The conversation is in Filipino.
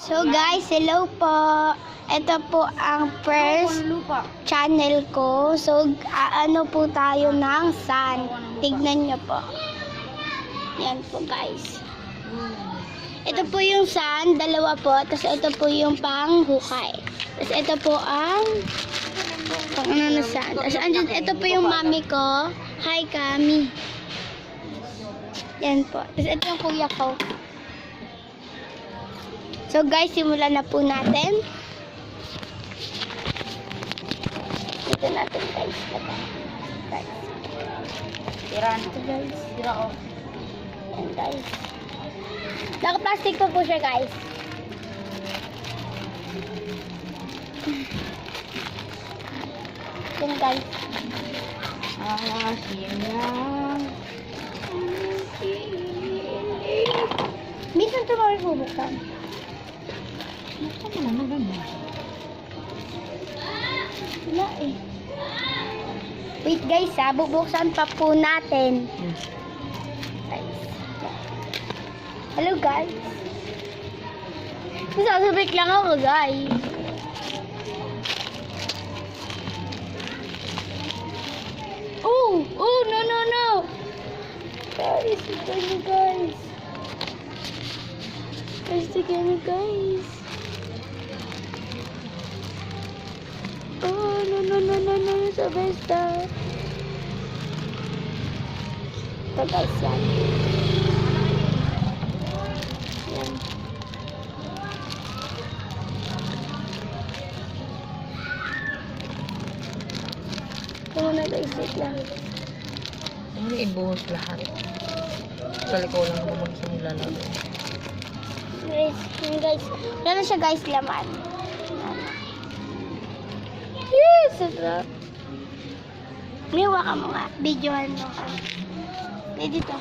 So guys, hello po. Ito po ang first channel ko. So ano po tayo ng sand. Tignan nyo po. Yan po guys. Ito po yung sand, dalawa po. Tapos ito po yung panghukay. Tapos ito po ang pang ano na sand. Tapos andyan, ito po yung mami ko. Hi Kami. Yan po. Tapos ito yung kuya ko. So guys, simulan na po natin. Ito natin guys. Guys. Tira na. Ito guys. Tira ko. Yan guys. Naka-plastic pa po siya guys. Yan guys. Sina. Minsan ito makikubuksan. Ano naman ganyan? Wala eh. Wait guys ha, bubuksan pa po natin. Guys. Hello guys. Sasabik lang ako guys. Oh! Oh! No! No! No! Guys, ito nyo guys. Guys, ito nyo guys. Oh, no, no, no, no, no, sa besta. Ito guys, yan. Yan. Ito muna guys, wait lang. Hindi ibuhos lahat. Kali ko lang naman sa nilalagay. Guys, yun guys. Wala na siya guys, laman. Yes! Sarap. May hawakan mo nga. Videohan mo ka. Pwede dito.